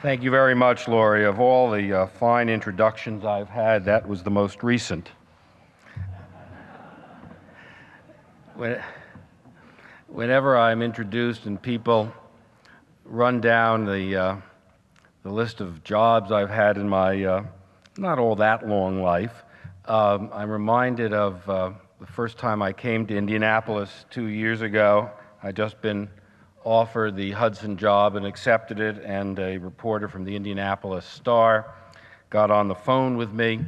Thank you very much, Laurie. Of all the fine introductions I've had, that was the most recent. Whenever I'm introduced and people run down the list of jobs I've had in my not all that long life, I'm reminded of the first time I came to Indianapolis 2 years ago. I'd just been offered the Hudson job and accepted it, and a reporter from the Indianapolis Star got on the phone with me,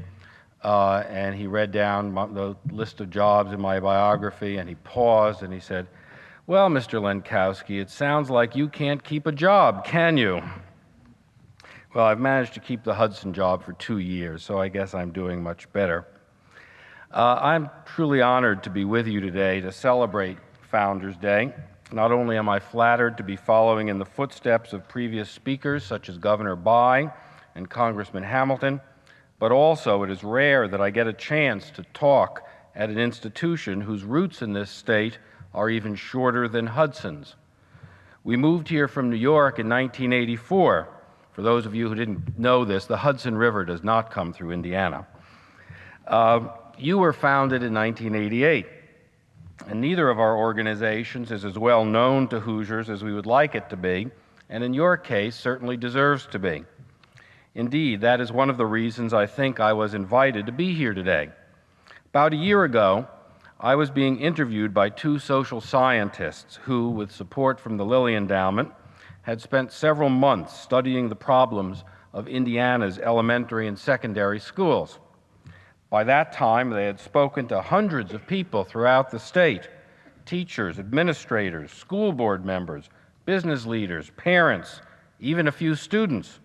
and he read down the list of jobs in my biography, and he paused and he said, "Well, Mr. Lenkowsky, it sounds like you can't keep a job, can you?" Well, I've managed to keep the Hudson job for 2 years, so I guess I'm doing much better. I'm truly honored to be with you today to celebrate Founders Day. Not only am I flattered to be following in the footsteps of previous speakers such as Governor Bayh and Congressman Hamilton, but also it is rare that I get a chance to talk at an institution whose roots in this state are even shorter than Hudson's. We moved here from New York in 1984. For those of you who didn't know this, the Hudson River does not come through Indiana. You were founded in 1988. And neither of our organizations is as well known to Hoosiers as we would like it to be, and in your case, certainly deserves to be. Indeed, that is one of the reasons I think I was invited to be here today. About a year ago, I was being interviewed by 2 social scientists who, with support from the Lilly Endowment, had spent several months studying the problems of Indiana's elementary and secondary schools. By that time, they had spoken to hundreds of people throughout the state, teachers, administrators, school board members, business leaders, parents, even a few students,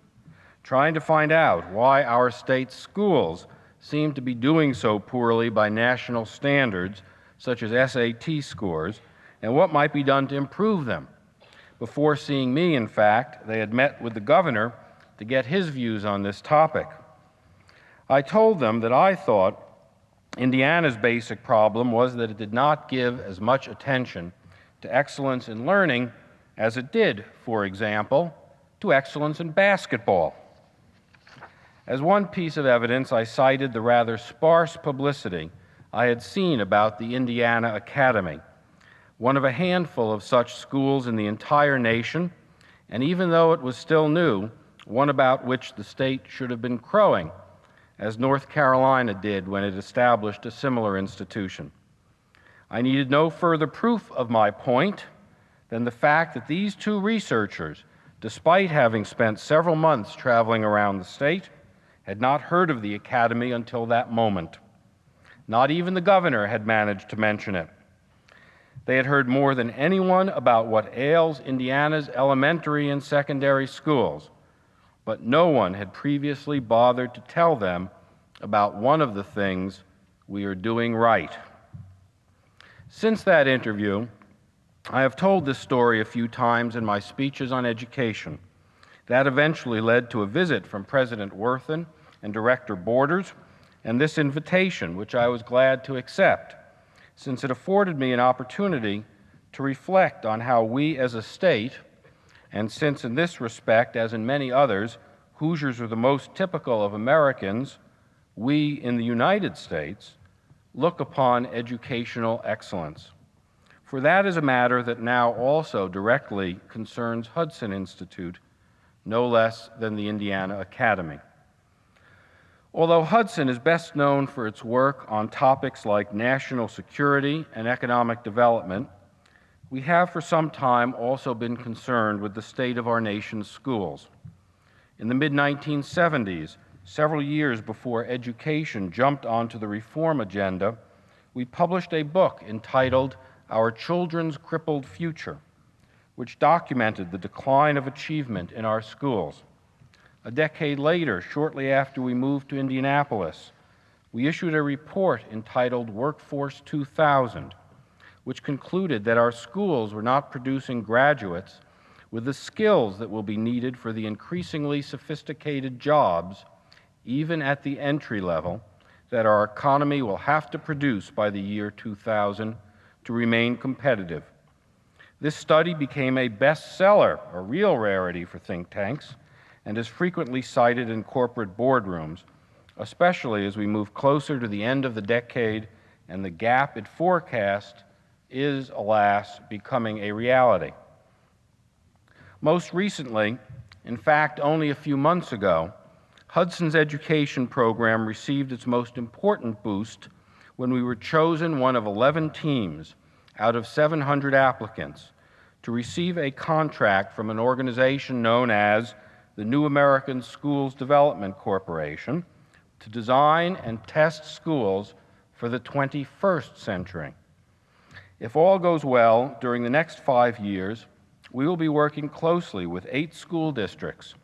trying to find out why our state's schools seem to be doing so poorly by national standards, such as SAT scores, and what might be done to improve them. Before seeing me, in fact, they had met with the governor to get his views on this topic. I told them that I thought Indiana's basic problem was that it did not give as much attention to excellence in learning as it did, for example, to excellence in basketball. As one piece of evidence, I cited the rather sparse publicity I had seen about the Indiana Academy, one of a handful of such schools in the entire nation, and even though it was still new, one about which the state should have been crowing, as North Carolina did when it established a similar institution. I needed no further proof of my point than the fact that these 2 researchers, despite having spent several months traveling around the state, had not heard of the academy until that moment. Not even the governor had managed to mention it. They had heard more than anyone about what ails Indiana's elementary and secondary schools, but no one had previously bothered to tell them about one of the things we are doing right. Since that interview, I have told this story a few times in my speeches on education. That eventually led to a visit from President Worthen and Director Borders, and this invitation, which I was glad to accept, since it afforded me an opportunity to reflect on how we as a state, and since in this respect, as in many others, Hoosiers are the most typical of Americans, we in the United States look upon educational excellence. For that is a matter that now also directly concerns Hudson Institute, no less than the Indiana Academy. Although Hudson is best known for its work on topics like national security and economic development, we have for some time also been concerned with the state of our nation's schools. In the mid-1970s, several years before education jumped onto the reform agenda, we published a book entitled Our Children's Crippled Future, which documented the decline of achievement in our schools. A decade later, shortly after we moved to Indianapolis, we issued a report entitled Workforce 2000, which concluded that our schools were not producing graduates with the skills that will be needed for the increasingly sophisticated jobs, even at the entry level, that our economy will have to produce by the year 2000 to remain competitive. This study became a bestseller, a real rarity for think tanks, and is frequently cited in corporate boardrooms, especially as we move closer to the end of the decade and the gap it forecast is, alas, becoming a reality. Most recently, in fact, only a few months ago, Hudson's education program received its most important boost when we were chosen one of 11 teams out of 700 applicants to receive a contract from an organization known as the New American Schools Development Corporation to design and test schools for the 21st century. If all goes well, during the next 5 years, we will be working closely with 8 school districts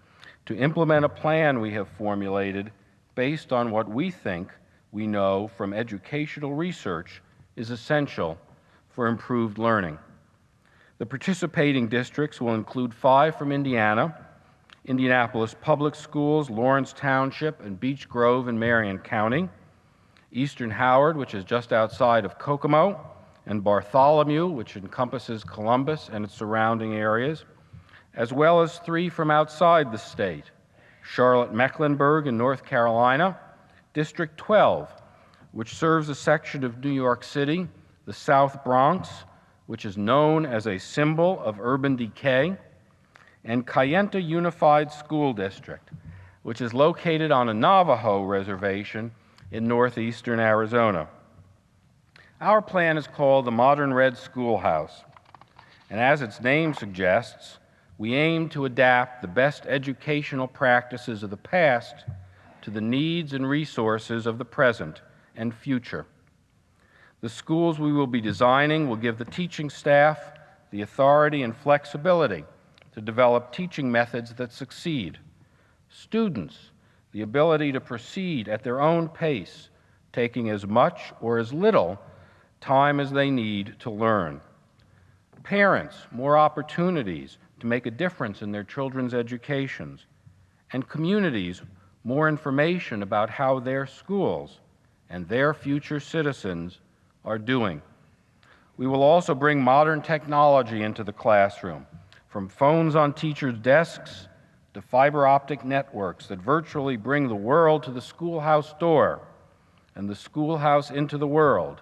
to implement a plan we have formulated based on what we think we know from educational research is essential for improved learning. The participating districts will include 5 from Indiana, Indianapolis Public Schools, Lawrence Township, and Beech Grove in Marion County, Eastern Howard, which is just outside of Kokomo, and Bartholomew, which encompasses Columbus and its surrounding areas, as well as 3 from outside the state, Charlotte-Mecklenburg in North Carolina, District 12, which serves a section of New York City, the South Bronx, which is known as a symbol of urban decay, and Kayenta Unified School District, which is located on a Navajo reservation in northeastern Arizona. Our plan is called the Modern Red Schoolhouse, and as its name suggests, we aim to adapt the best educational practices of the past to the needs and resources of the present and future. The schools we will be designing will give the teaching staff the authority and flexibility to develop teaching methods that succeed. Students, the ability to proceed at their own pace, taking as much or as little time as they need to learn. Parents, more opportunities to make a difference in their children's educations. And communities, more information about how their schools and their future citizens are doing. We will also bring modern technology into the classroom, from phones on teachers' desks to fiber optic networks that virtually bring the world to the schoolhouse door and the schoolhouse into the world,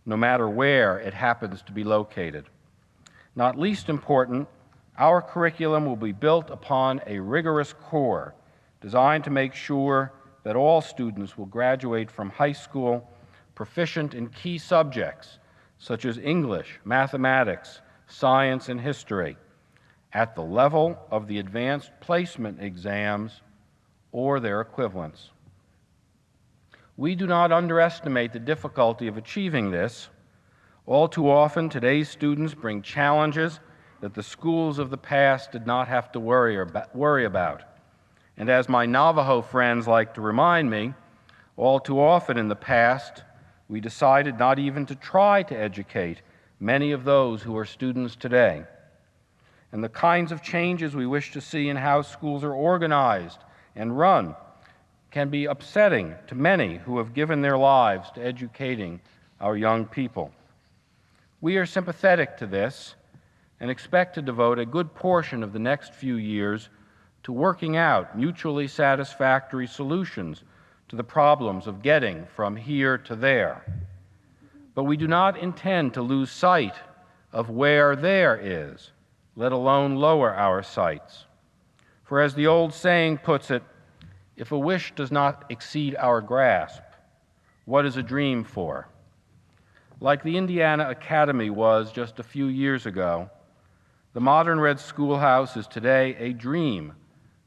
no matter where it happens to be located. Not least important, our curriculum will be built upon a rigorous core designed to make sure that all students will graduate from high school proficient in key subjects such as English, mathematics, science, and history at the level of the advanced placement exams or their equivalents. We do not underestimate the difficulty of achieving this. All too often, today's students bring challenges that the schools of the past did not have to worry about. And as my Navajo friends like to remind me, all too often in the past, we decided not even to try to educate many of those who are students today. And the kinds of changes we wish to see in how schools are organized and run can be upsetting to many who have given their lives to educating our young people. We are sympathetic to this and expect to devote a good portion of the next few years to working out mutually satisfactory solutions to the problems of getting from here to there. But we do not intend to lose sight of where there is, let alone lower our sights. For as the old saying puts it, if a wish does not exceed our grasp, what is a dream for? Like the Indiana Academy was just a few years ago, the Modern Red Schoolhouse is today a dream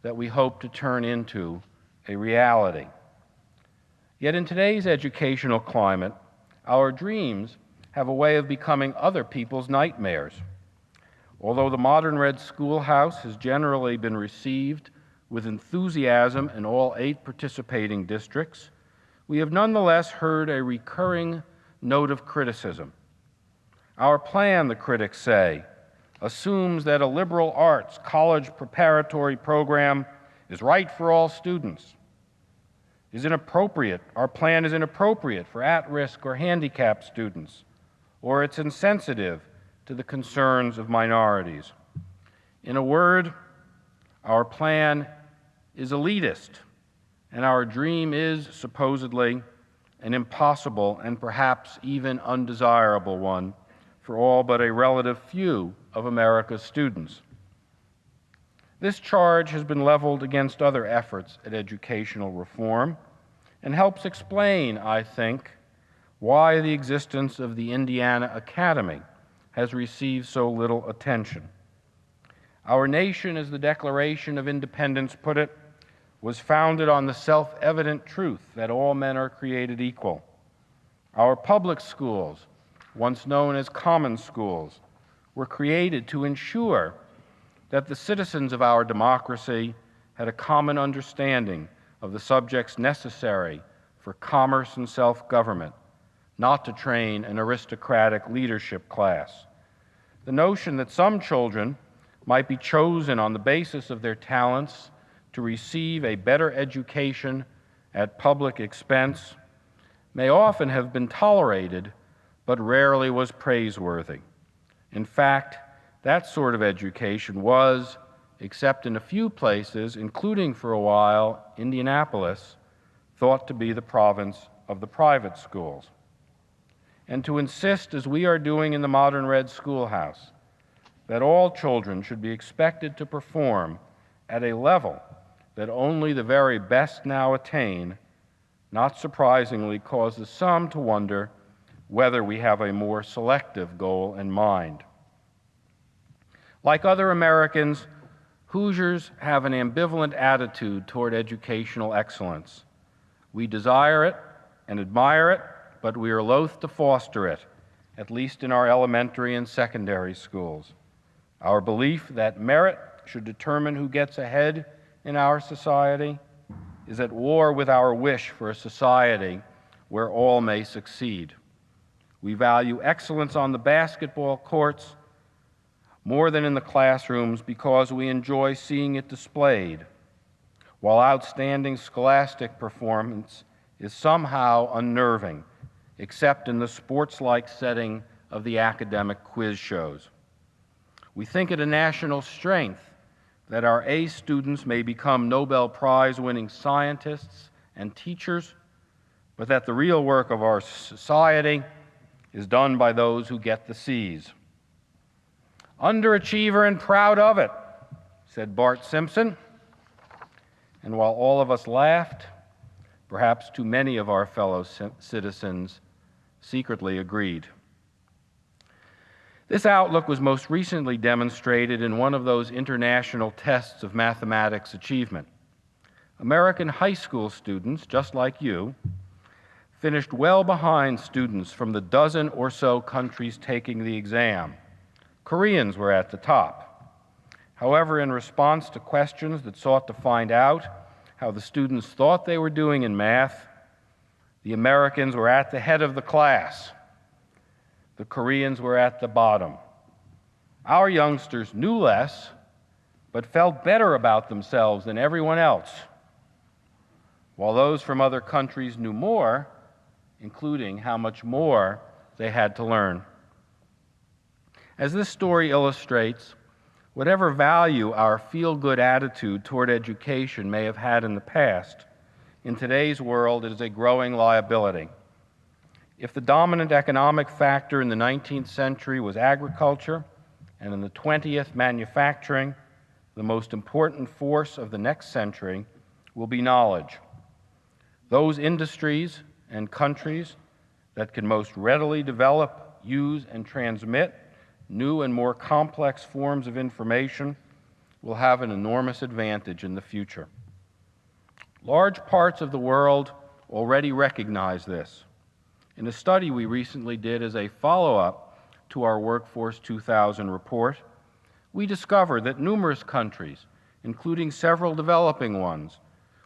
that we hope to turn into a reality. Yet in today's educational climate, our dreams have a way of becoming other people's nightmares. Although the Modern Red Schoolhouse has generally been received with enthusiasm in all 8 participating districts, we have nonetheless heard a recurring note of criticism. Our plan, the critics say, assumes that a liberal arts college preparatory program is right for all students. Our plan is inappropriate for at-risk or handicapped students, or it's insensitive to the concerns of minorities. In a word, our plan is elitist, and our dream is supposedly an impossible and perhaps even undesirable one for all but a relative few of America's students. This charge has been leveled against other efforts at educational reform and helps explain, I think, why the existence of the Indiana Academy has received so little attention. Our nation, as the Declaration of Independence put it, was founded on the self-evident truth that all men are created equal. Our public schools, once known as common schools, were created to ensure that the citizens of our democracy had a common understanding of the subjects necessary for commerce and self-government, not to train an aristocratic leadership class. The notion that some children might be chosen on the basis of their talents to receive a better education at public expense may often have been tolerated, but rarely was praiseworthy. In fact, that sort of education was, except in a few places, including for a while Indianapolis, thought to be the province of the private schools. And to insist, as we are doing in the modern Red Schoolhouse, that all children should be expected to perform at a level that only the very best now attain, not surprisingly causes some to wonder whether we have a more selective goal in mind. Like other Americans, Hoosiers have an ambivalent attitude toward educational excellence. We desire it and admire it, but we are loath to foster it, at least in our elementary and secondary schools. Our belief that merit should determine who gets ahead in our society is at war with our wish for a society where all may succeed. We value excellence on the basketball courts more than in the classrooms because we enjoy seeing it displayed, while outstanding scholastic performance is somehow unnerving, except in the sports-like setting of the academic quiz shows. We think it a national strength that our A students may become Nobel Prize-winning scientists and teachers, but that the real work of our society is done by those who get the C's. Underachiever and proud of it, said Bart Simpson. And while all of us laughed, perhaps too many of our fellow citizens secretly agreed. This outlook was most recently demonstrated in one of those international tests of mathematics achievement. American high school students, just like you, finished well behind students from the dozen or so countries taking the exam. Koreans were at the top. However, in response to questions that sought to find out how the students thought they were doing in math, the Americans were at the head of the class. The Koreans were at the bottom. Our youngsters knew less, but felt better about themselves than everyone else, while those from other countries knew more, including how much more they had to learn. As this story illustrates, whatever value our feel-good attitude toward education may have had in the past, in today's world it is a growing liability. If the dominant economic factor in the 19th century was agriculture, and in the 20th, manufacturing, the most important force of the next century will be knowledge. Those industries and countries that can most readily develop, use, and transmit new and more complex forms of information will have an enormous advantage in the future. Large parts of the world already recognize this. In a study we recently did as a follow-up to our Workforce 2000 report, we discovered that numerous countries, including several developing ones,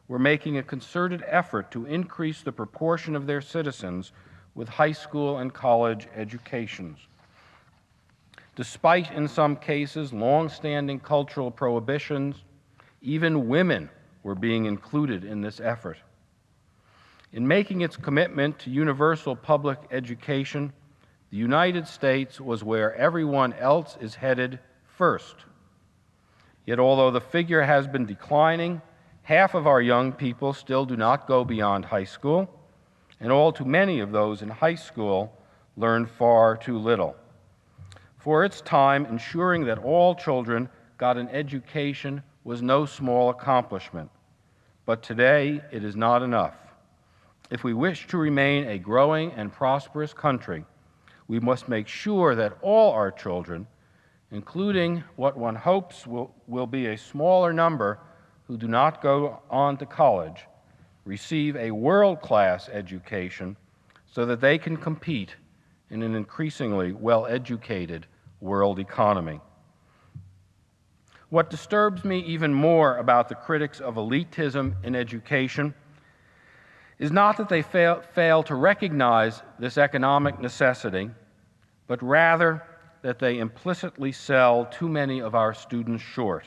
were making a concerted effort to increase the proportion of their citizens with high school and college educations. Despite, in some cases, long-standing cultural prohibitions, even women were being included in this effort. In making its commitment to universal public education, the United States was where everyone else is headed first. Yet although the figure has been declining, Half of our young people still do not go beyond high school, and all too many of those in high school learn far too little. For its time, ensuring that all children got an education was no small accomplishment. But today, it is not enough. If we wish to remain a growing and prosperous country, we must make sure that all our children, including what one hopes will be a smaller number who do not go on to college, receive a world-class education so that they can compete in an increasingly well-educated world economy. What disturbs me even more about the critics of elitism in education is not that they fail to recognize this economic necessity, but rather that they implicitly sell too many of our students short.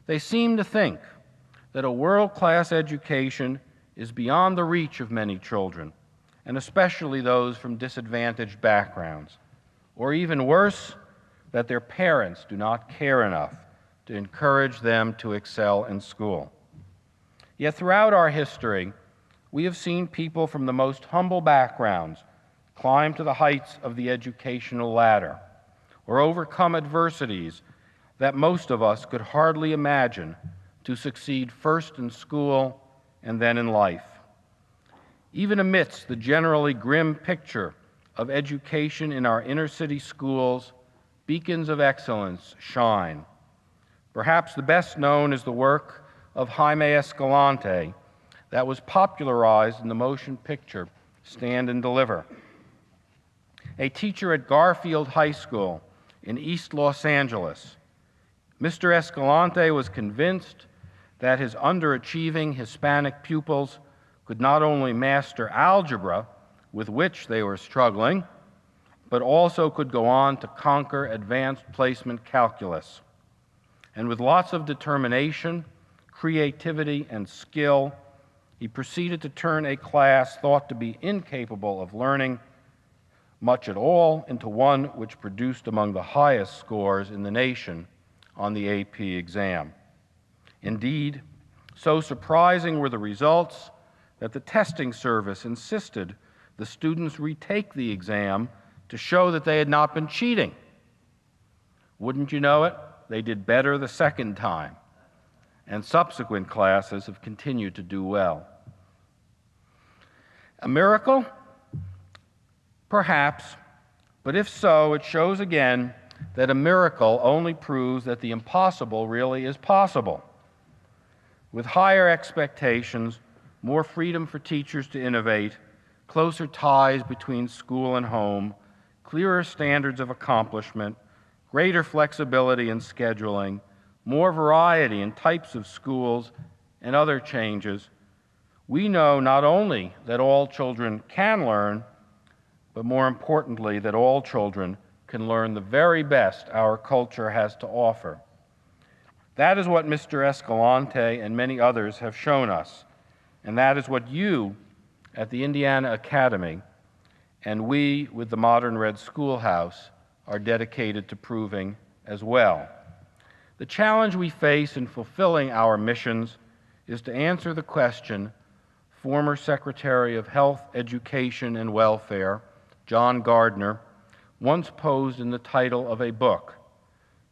They seem to think that a world-class education is beyond the reach of many children, and especially those from disadvantaged backgrounds, or even worse, that their parents do not care enough to encourage them to excel in school. Yet throughout our history, we have seen people from the most humble backgrounds climb to the heights of the educational ladder, or overcome adversities that most of us could hardly imagine, to succeed first in school and then in life. Even amidst the generally grim picture of education in our inner-city schools, beacons of excellence shine. Perhaps the best known is the work of Jaime Escalante that was popularized in the motion picture Stand and Deliver. A teacher at Garfield High School in East Los Angeles, Mr. Escalante was convinced that his underachieving Hispanic pupils could not only master algebra, with which they were struggling, but also could go on to conquer advanced placement calculus. And with lots of determination, creativity, and skill, he proceeded to turn a class thought to be incapable of learning much at all into one which produced among the highest scores in the nation on the AP exam. Indeed, so surprising were the results that the testing service insisted the students retake the exam to show that they had not been cheating. Wouldn't you know it, they did better the second time, and subsequent classes have continued to do well. A miracle? Perhaps, but if so, it shows again that a miracle only proves that the impossible really is possible. With higher expectations, more freedom for teachers to innovate, closer ties between school and home, clearer standards of accomplishment, greater flexibility in scheduling, more variety in types of schools, and other changes, we know not only that all children can learn, but more importantly, that all children can learn the very best our culture has to offer. That is what Mr. Escalante and many others have shown us, and that is what you at the Indiana Academy and we with the Modern Red Schoolhouse are dedicated to proving as well. The challenge we face in fulfilling our missions is to answer the question former Secretary of Health, Education, and Welfare, John Gardner, once posed in the title of a book,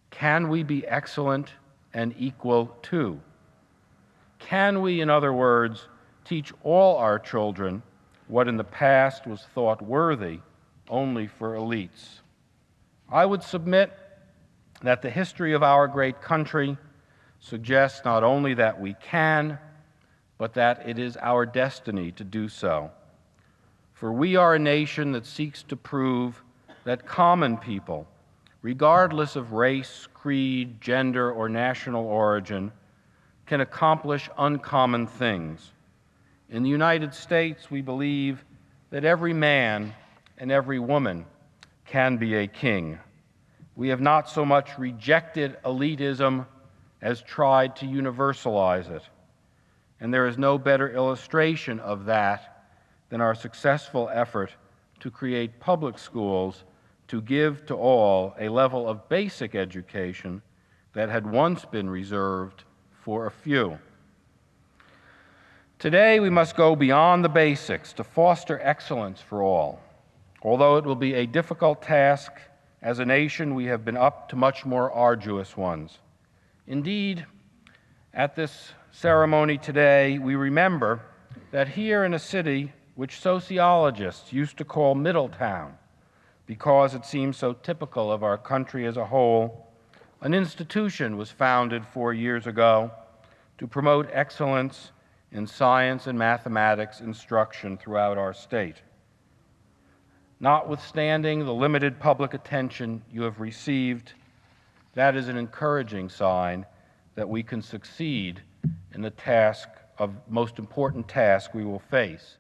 "Can we be excellent and equal to?" Can we, in other words, teach all our children what in the past was thought worthy only for elites? I would submit that the history of our great country suggests not only that we can, but that it is our destiny to do so. For we are a nation that seeks to prove that common people, regardless of race, creed, gender, or national origin, can accomplish uncommon things. In the United States, we believe that every man and every woman can be a king. We have not so much rejected elitism as tried to universalize it. And there is no better illustration of that than our successful effort to create public schools to give to all a level of basic education that had once been reserved for a few. Today, we must go beyond the basics to foster excellence for all. Although it will be a difficult task, as a nation, we have been up to much more arduous ones. Indeed, at this ceremony today, we remember that here in a city which sociologists used to call Middletown, because it seems so typical of our country as a whole, an institution was founded 4 years ago to promote excellence in science and mathematics instruction throughout our state. Notwithstanding the limited public attention you have received, that is an encouraging sign that we can succeed in the most important task we will face